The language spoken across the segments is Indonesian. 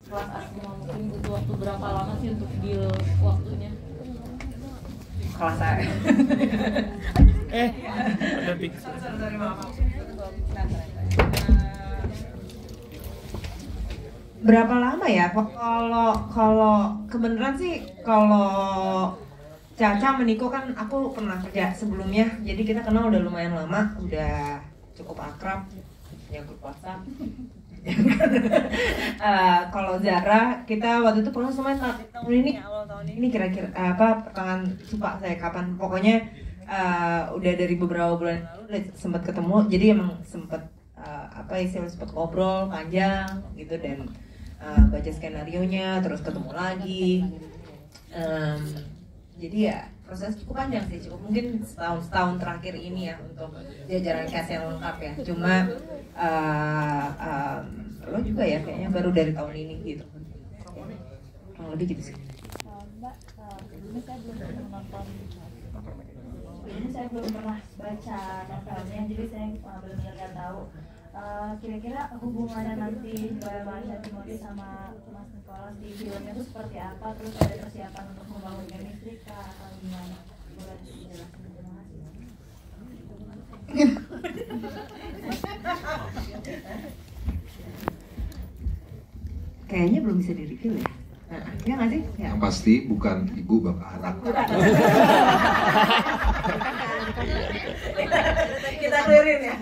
kelas asma mungkin butuh waktu berapa lama sih untuk deal waktunya? Kelas A. Ada pik. Berapa lama ya? Kalau kebenaran sih kalau Caca Meniko kan aku pernah kerja sebelumnya, jadi kita kenal udah lumayan lama, udah cukup akrab, punya grup WhatsApp. Kalau Zara kita waktu itu pernah semain awal tahun ini kira-kira pertengahan lupa saya kapan, pokoknya udah dari beberapa bulan lalu udah sempat ketemu, jadi emang sempat sempat ngobrol panjang gitu dan baca skenario-nya terus ketemu lagi. Jadi ya proses cukup panjang sih, cukup mungkin setahun terakhir ini ya untuk jajaran cast yang lengkap ya. Cuma lo juga ya kayaknya baru dari tahun ini gitu. Kurang lebih gitu sih. Mbak, sebelumnya saya belum pernah nonton. Sebelumnya saya belum pernah baca novelnya, jadi saya benar-benar nggak tahu. Kira-kira hubungannya nanti Mbak Marsha Timothy sama Mas Nicholas di filmnya itu seperti apa? Terus ada persiapan untuk membangun chemistry kah atau gimana? Boleh dijelasin, terima kasih. Kayaknya belum bisa di-review ya? Ya nggak sih? Ya. Yang pasti bukan ibu bapak anak. Kita clearin ya.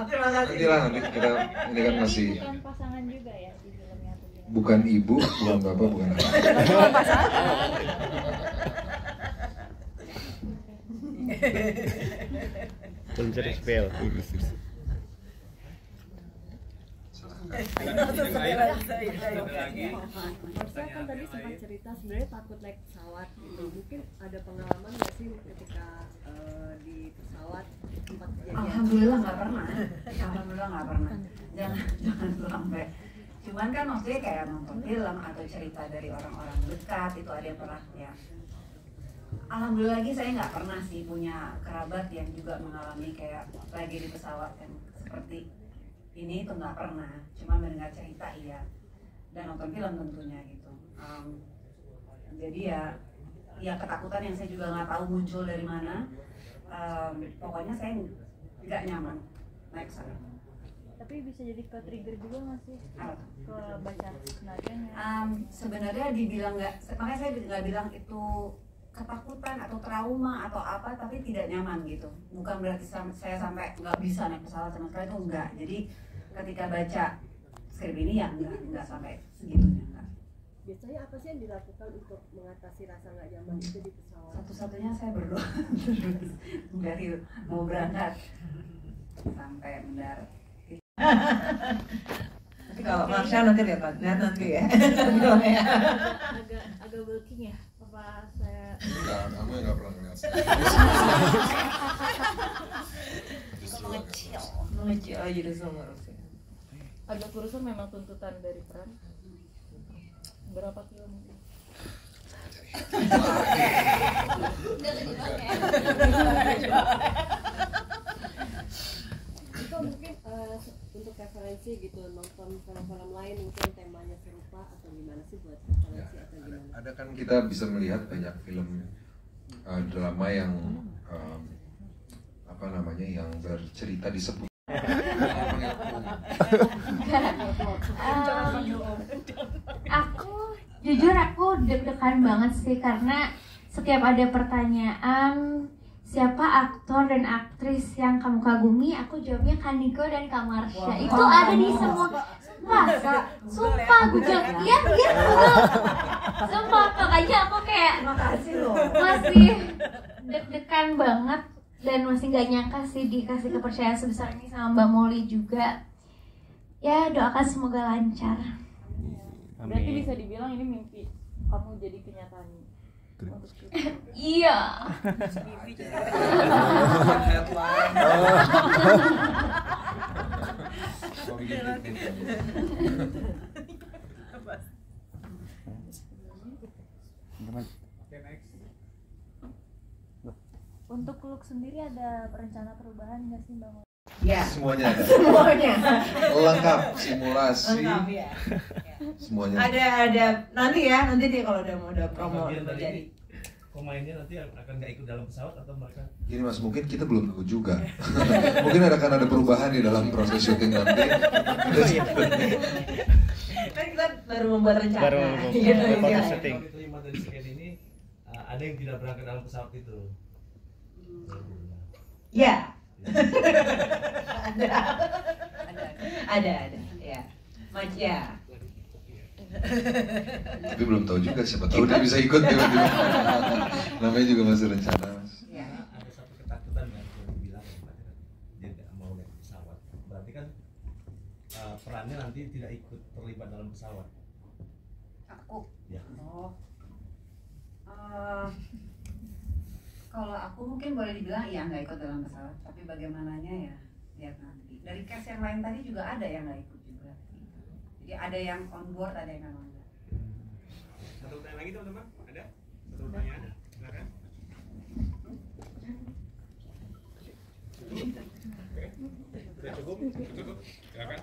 Terima kasih. Nanti lah, nanti kita ini kan masih Bukan pasangan juga ya di filmnya atau gimana? bukan ibu, bukan bapak, bukan anak. Belum bisa di-spell. Marsha kan tadi sempat cerita sebenarnya takut naik pesawat gitu. Mungkin ada pengalaman nggak sih ketika di pesawat tempat kejadian? Alhamdulillah nggak pernah. Alhamdulillah nggak pernah. Jangan sampai. Cuman kan maksudnya kayak nonton film atau cerita dari orang-orang dekat itu ada yang pernah ya. Alhamdulillah lagi saya nggak pernah sih punya kerabat yang juga mengalami kayak lagi di pesawat yang seperti ini, itu nggak pernah. Cuma mendengar cerita iya, dan nonton film tentunya gitu. Jadi ya ketakutan yang saya juga nggak tahu muncul dari mana. Pokoknya saya nggak nyaman naik pesawat. Tapi bisa jadi ke trigger juga nggak sih? Ke baca skenario? Sebenarnya dibilang nggak, makanya saya nggak bilang itu ketakutan atau trauma atau apa, tapi tidak nyaman gitu. Bukan berarti saya sampai nggak bisa naik pesawat sama sekali, itu enggak. Jadi ketika baca skrip ini ya nggak sampai segitunya, enggak. Biasanya apa sih yang dilakukan untuk mengatasi rasa nggak nyaman itu di pesawat? Satu-satunya saya berdoa terus dari mau berangkat sampai mendarat. Tapi kalau Marsha nanti lihat nanti ya. agak bulking ya, apa saya? Enggak, kamu yang nggak pernah ngeliat. Mengecil aja deh sama Rosi. Agak kurusan memang tuntutan dari peran. Berapa kilo mungkin? Itu mungkin untuk referensi gitu, nonton film-film lain mungkin temanya serupa atau gimana sih buat referensi atau gimana? Ada kan kita bisa melihat banyak film drama yang yang bercerita di sebuah aku deg-degan banget sih karena setiap ada pertanyaan siapa aktor dan aktris yang kamu kagumi, aku jawabnya Kaniko dan Kak Marsha. Itu ada di semua. Masa? Sumpah, gue jawab iya gitu. Sumpah, makanya aku kayak makasih loh. Masih deg-degan banget dan masih nggak nyangka sih dikasih kepercayaan sebesar ini sama Mbak Molly juga. Ya, doakan semoga lancar. Berarti bisa dibilang ini mimpi kamu jadi kenyataan. Iya. Untuk look sendiri ada rencana perubahan nggak sih Mbak? Ya. Semuanya ada. Semuanya. Lengkap simulasi. Lengkap ya. semuanya. Ada nanti ya, nanti dia kalau udah promo Bagian dari jadi. pemainnya nanti akan nggak ikut dalam pesawat atau mereka? Ini Mas, mungkin kita belum tahu juga. Mungkin akan ada perubahan di dalam proses syuting nanti. Kan kita baru membuat rencana. Baru Gitu, membuat gitu. syuting. Kalau diterima dari scan ini ada yang tidak berangkat dalam pesawat itu. Ya. Ada, ya. Ya. Tapi belum tahu juga, siapa tahu dia bisa ikut tiba-tiba. Namanya juga masih rencana, Mas. Ya. Ada satu ketakutan kan yang dibilang dia tidak mau naik pesawat. Berarti kan perannya nanti tidak ikut terlibat dalam pesawat. Aku. Ya. Oh. Kalau aku mungkin boleh dibilang iya nggak ikut dalam pesawat, tapi bagaimananya ya lihat nanti. Dari cast yang lain tadi juga ada yang nggak ikut juga. Jadi ada yang on board, ada yang memang enggak. Satu pertanyaan lagi teman-teman, ada? Satu pertanyaan, silakan. Oke, udah cukup, silakan.